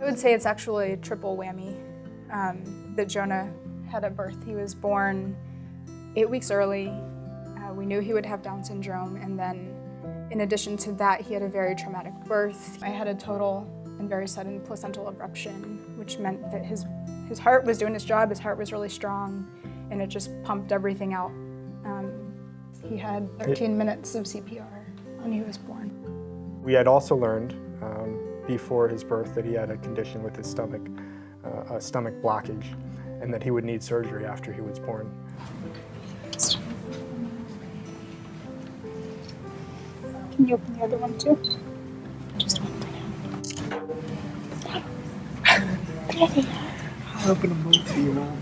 I would say it's actually a triple whammy that Jonah had at birth. He was born 8 weeks early. We knew he would have Down syndrome, and then in addition to that, he had a very traumatic birth. I had a total and very sudden placental abruption, which meant that his heart was doing its job, his heart was really strong, and it just pumped everything out. He had 13 minutes of CPR when he was born. We had also learned before his birth that he had a condition with his stomach, a stomach blockage, and that he would need surgery after he was born. Can you open the other one too? Just one for now. I'll open them both for you, Mom.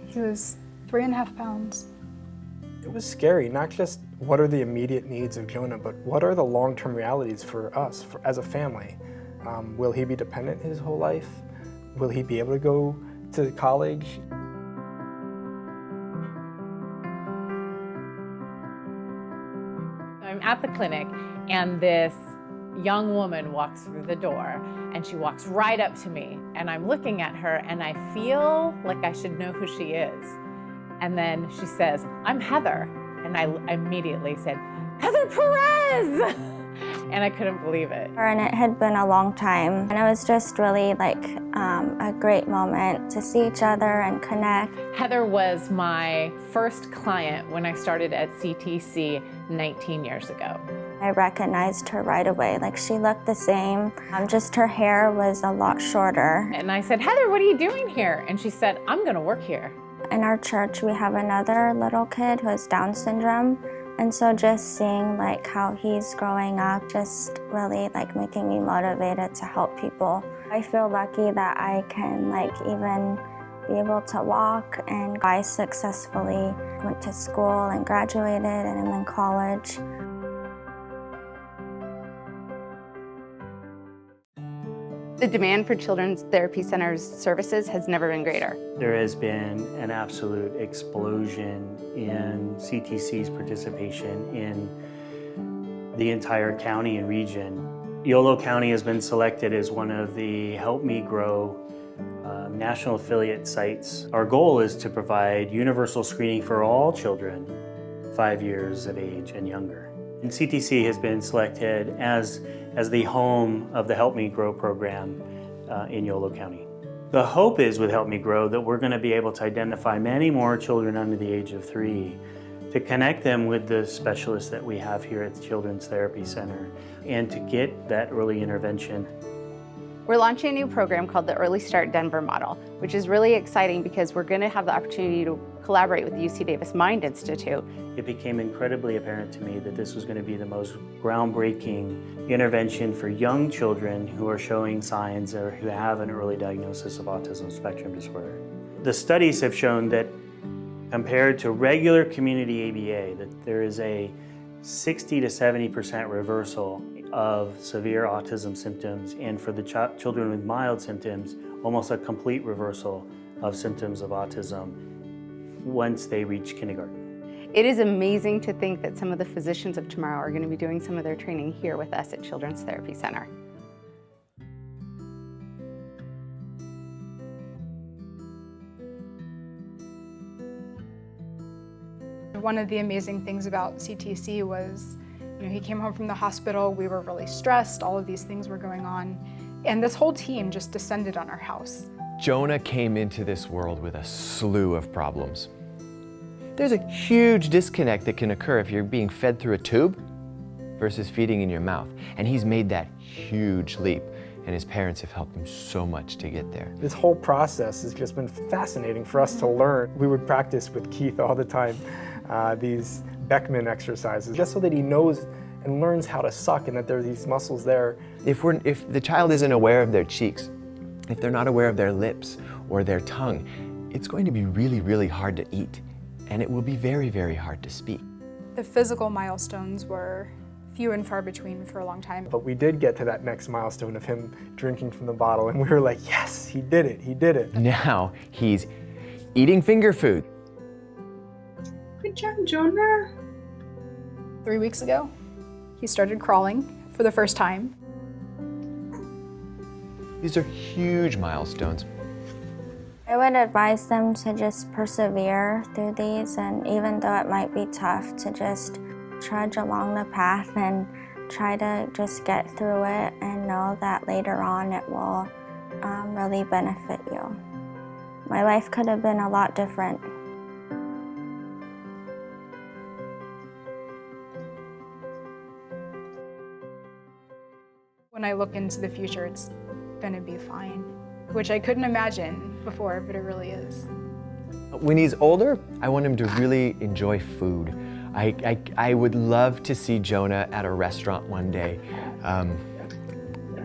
He was 3.5 pounds. It was scary, not just what are the immediate needs of Jonah, but what are the long-term realities for us as a family? Will he be dependent his whole life? Will he be able to go to college? I'm at the clinic, and this young woman walks through the door, and she walks right up to me, and I'm looking at her, and I feel like I should know who she is. And then she says, "I'm Heather." And I immediately said, "Heather Perez!" And I couldn't believe it. And it had been a long time, and it was just really like a great moment to see each other and connect. Heather was my first client when I started at CTC 19 years ago. I recognized her right away, like she looked the same, just her hair was a lot shorter. And I said, "Heather, what are you doing here?" And she said, "I'm gonna work here." In our church, we have another little kid who has Down syndrome, and so just seeing like how he's growing up, just really like making me motivated to help people. I feel lucky that I can like even be able to walk, and I successfully went to school and graduated, and I'm in college. The demand for Children's Therapy Center's services has never been greater. There has been an absolute explosion in CTC's participation in the entire county and region. Yolo County has been selected as one of the Help Me Grow national affiliate sites. Our goal is to provide universal screening for all children 5 years of age and younger. And CTC has been selected as the home of the Help Me Grow program in Yolo County. The hope is with Help Me Grow that we're going to be able to identify many more children under the age of 3, to connect them with the specialists that we have here at the Children's Therapy Center, and to get that early intervention. We're launching a new program called the Early Start Denver Model, which is really exciting because we're going to have the opportunity to collaborate with the UC Davis Mind Institute. It became incredibly apparent to me that this was going to be the most groundbreaking intervention for young children who are showing signs or who have an early diagnosis of autism spectrum disorder. The studies have shown that compared to regular community ABA, that there is a 60 to 70% reversal of severe autism symptoms, and for the children with mild symptoms, almost a complete reversal of symptoms of autism once they reach kindergarten. It is amazing to think that some of the physicians of tomorrow are going to be doing some of their training here with us at Children's Therapy Center. One of the amazing things about CTC was, he came home from the hospital, we were really stressed, all of these things were going on, and this whole team just descended on our house. Jonah came into this world with a slew of problems. There's a huge disconnect that can occur if you're being fed through a tube versus feeding in your mouth, and he's made that huge leap, and his parents have helped him so much to get there. This whole process has just been fascinating for us to learn. We would practice with Keith all the time, these Beckman exercises, just so that he knows and learns how to suck and that there are these muscles there. If the child isn't aware of their cheeks, if they're not aware of their lips or their tongue, it's going to be really, really hard to eat, and it will be very, very hard to speak. The physical milestones were few and far between for a long time. But we did get to that next milestone of him drinking from the bottle, and we were like, yes, he did it, he did it. Now he's eating finger food. Good job, Jonah. 3 weeks ago, he started crawling for the first time. These are huge milestones. I would advise them to just persevere through these, and even though it might be tough, to just trudge along the path and try to just get through it and know that later on it will really benefit you. My life could have been a lot different. When I look into the future, it's gonna be fine, which I couldn't imagine before, but it really is. When he's older, I want him to really enjoy food. I would love to see Jonah at a restaurant one day,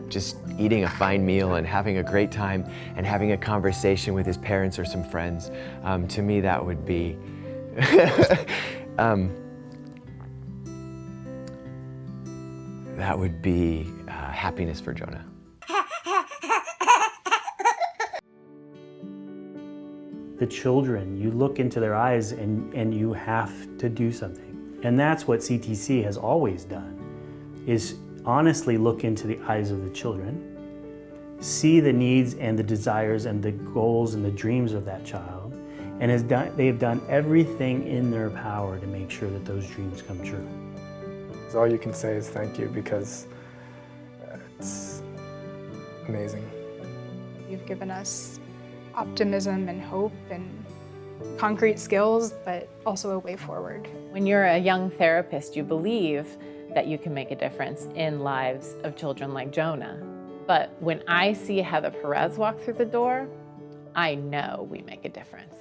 just eating a fine meal and having a great time and having a conversation with his parents or some friends. To me, that would be that would be happiness for Jonah. The children, you look into their eyes and you have to do something. And that's what CTC has always done, is honestly look into the eyes of the children, see the needs and the desires and the goals and the dreams of that child, and they have done everything in their power to make sure that those dreams come true. So all you can say is thank you, because it's amazing. You've given us optimism and hope and concrete skills, but also a way forward. When you're a young therapist, you believe that you can make a difference in lives of children like Jonah. But when I see Heather Perez walk through the door, I know we make a difference.